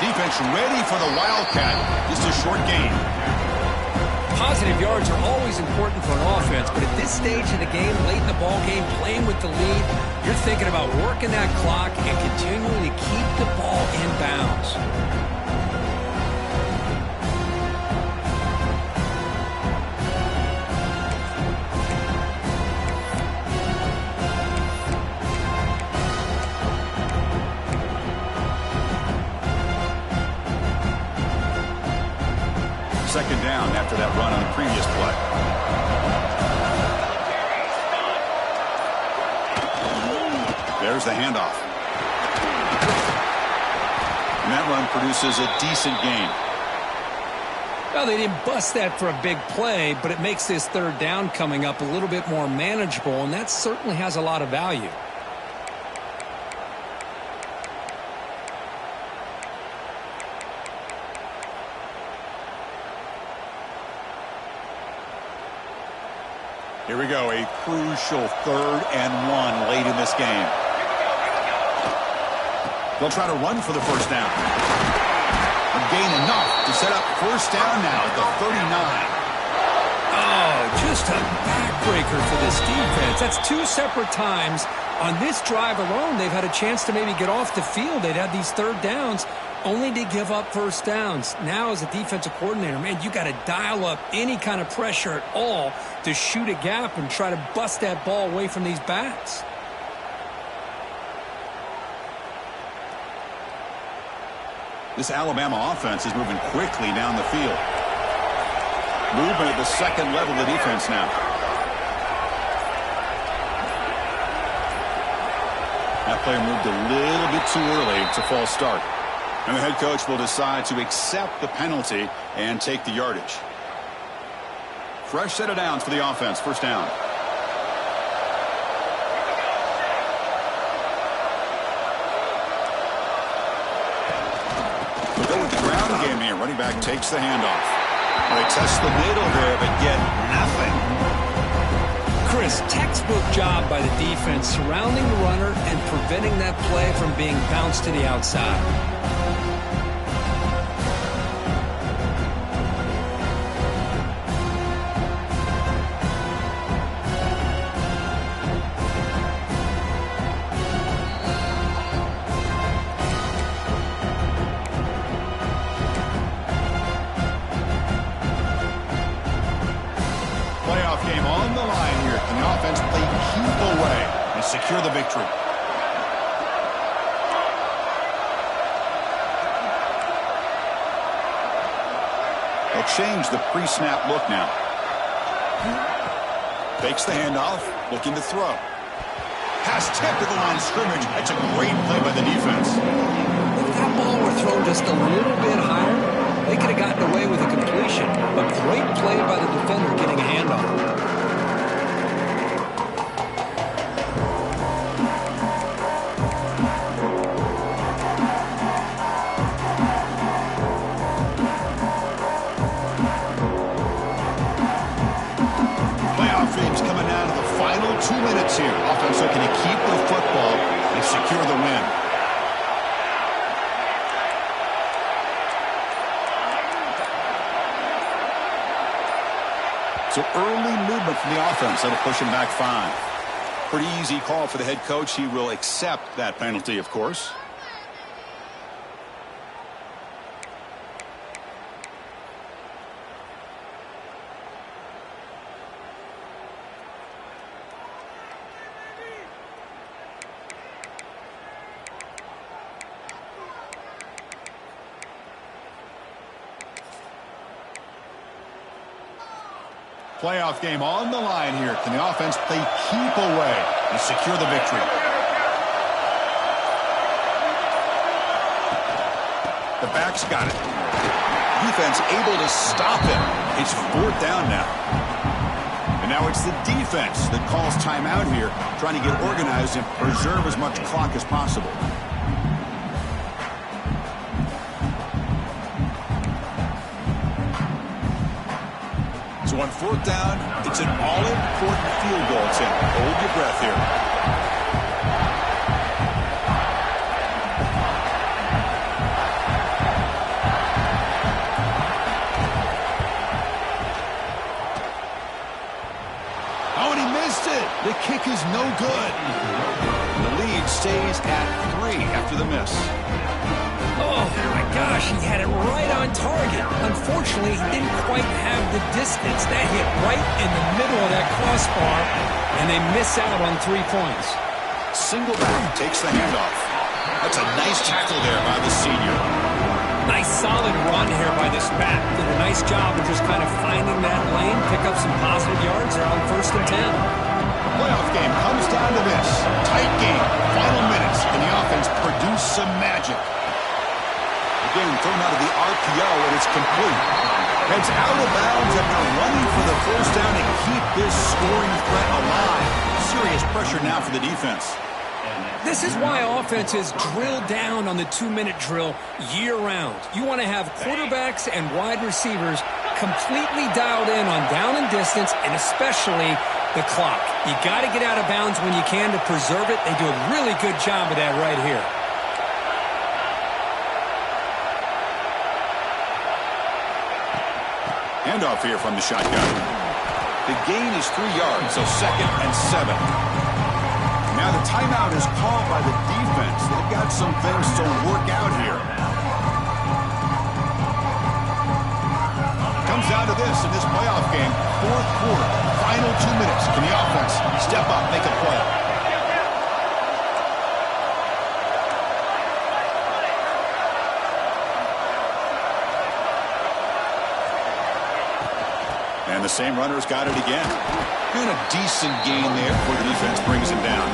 Defense ready for the Wildcat. Just a short gain. Positive yards are always important for an offense, but at this stage of the game, late in the ball game, playing with the lead, you're thinking about working that clock and continuing to keep the ball in bounds. Second down after that run on the previous play. There's the handoff. And that run produces a decent gain. Well, they didn't bust that for a big play, but it makes this third down coming up a little bit more manageable, and that certainly has a lot of value. Here we go, a crucial 3rd and 1 late in this game. They'll try to run for the first down. A gain enough to set up first down now at the 39. Oh, just a backbreaker for this defense. That's 2 separate times on this drive alone. They've had a chance to maybe get off the field. They'd had these third downs only to give up first downs. Now as a defensive coordinator, man, you got to dial up any kind of pressure at all to shoot a gap and try to bust that ball away from these backs. This Alabama offense is moving quickly down the field. Movement at the second level of the defense now. That player moved a little bit too early. It's a false start. And the head coach will decide to accept the penalty and take the yardage. Fresh set of downs for the offense. First down. We'll go with the ground game here. Running back takes the handoff. They test the middle there, but get nothing. Chris, textbook job by the defense surrounding the runner and preventing that play from being bounced to the outside. Secure the victory. They'll change the pre-snap look now. Fakes the handoff, looking to throw. Pass tipped to the line of scrimmage. That's a great play by the defense. If that ball were thrown just a little bit higher, they could have gotten away with a completion. But great play by the defender getting a handoff. Here. Offense looking to keep the football and secure the win. So early movement from the offense that'll push him back 5. Pretty easy call for the head coach. He will accept that penalty, of course. Playoff game on the line here. Can the offense play keep away and secure the victory? The back's got it. Defense able to stop him. It's 4th down now. And now it's the defense that calls timeout here, trying to get organized and preserve as much clock as possible. So on 4th down, it's an all-important field goal, Tim. Hold your breath here. Oh, and he missed it. The kick is no good. The lead stays at 3 after the miss. Oh, my gosh, he had it right on target. Unfortunately, he didn't quite have the distance. That hit right in the middle of that crossbar, and they miss out on 3 points. Single back takes the handoff. That's a nice tackle there by the senior. Nice solid run here by this back. Did a nice job of just kind of finding that lane, pick up some positive yards there on 1st and 10. Playoff game comes down to this. Tight game, final minutes, and the offense produce some magic. Again, thrown out of the RPO, and it's complete. Heads out of bounds after running for the 1st down to keep this scoring threat alive. Serious pressure now for the defense. This is why offenses drill down on the 2-minute drill year-round. You want to have quarterbacks and wide receivers completely dialed in on down and distance, and especially the clock. You got to get out of bounds when you can to preserve it. They do a really good job of that right here. Handoff here from the shotgun. The gain is 3 yards, so 2nd and 7. Now the timeout is called by the defense. They've got some things to work out here. Comes down to this in this playoff game. 4th quarter, final 2 minutes. Can the offense step up, make a play? And the same runner's got it again. And a decent gain there before the defense brings him down.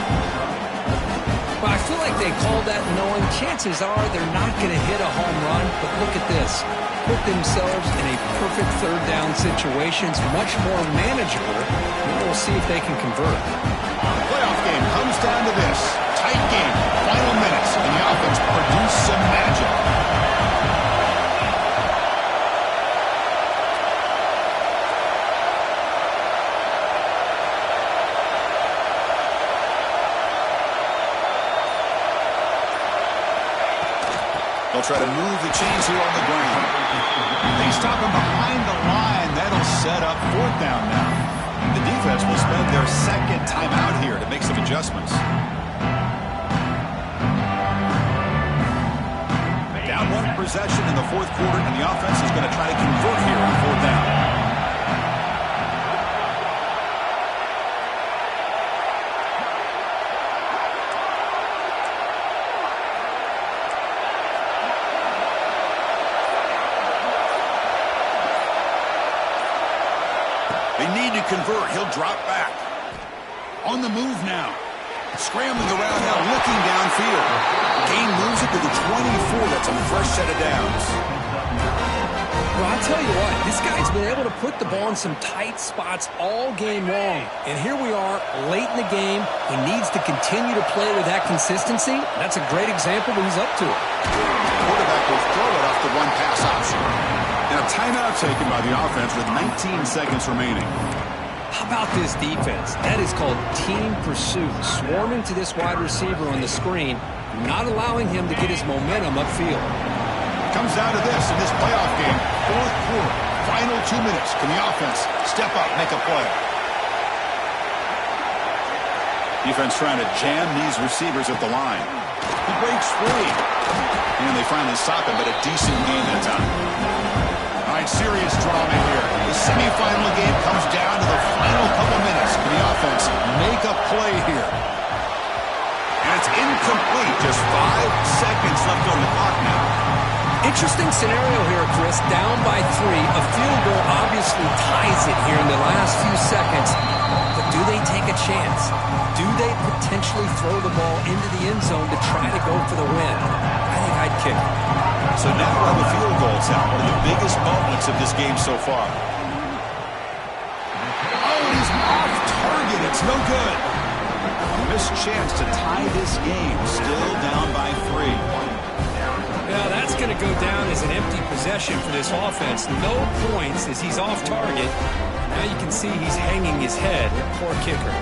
Well, I feel like they called that knowing chances are they're not going to hit a home run. But look at this. Put themselves in a perfect third down situation. It's much more manageable. Now we'll see if they can convert. The playoff game comes down to this. Tight game. Final minutes. And the offense produced some magic. They'll try to move the chains here on the ground. They stop him behind the line. That'll set up fourth down now. The defense will spend their second timeout here to make some adjustments. Down one possession in the fourth quarter, and the offense is going to try to convert here on fourth down. They need to convert. He'll drop back. On the move now. Scrambling around now, looking downfield. Gain moves it to the 24. That's a fresh set of downs. Well, I'll tell you what, this guy's been able to put the ball in some tight spots all game long. And here we are, late in the game. He needs to continue to play with that consistency. That's a great example when he's up to it. The quarterback will throw it off the one-pass option. And a timeout taken by the offense with 19 seconds remaining. How about this defense? That is called team pursuit. Swarming to this wide receiver on the screen, not allowing him to get his momentum upfield. Comes down to this in this playoff game. Fourth quarter, final 2 minutes. Can the offense step up, make a play? Defense trying to jam these receivers at the line. He breaks free. And they finally stop him, but a decent gain that time. All right, serious drama here. The semifinal game comes down to the final couple minutes. Can the offense make a play here? And it's incomplete. Just 5 seconds left on the clock now. Interesting scenario here, Chris. Down by 3. A field goal obviously ties it here in the last few seconds. But do they take a chance? Do they potentially throw the ball into the end zone to try to go for the win? I think I'd kick it. So now we're on the field goal count. One of the biggest moments of this game so far. Oh, he's off target. It's no good. A missed chance to tie this game. Still down by 3. Well, that's going to go down as an empty possession for this offense. No points as he's off target. Now you can see he's hanging his head. Poor kicker.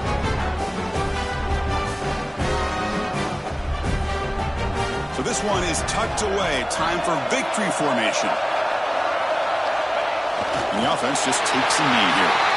So this one is tucked away. Time for victory formation. And the offense just takes a knee here.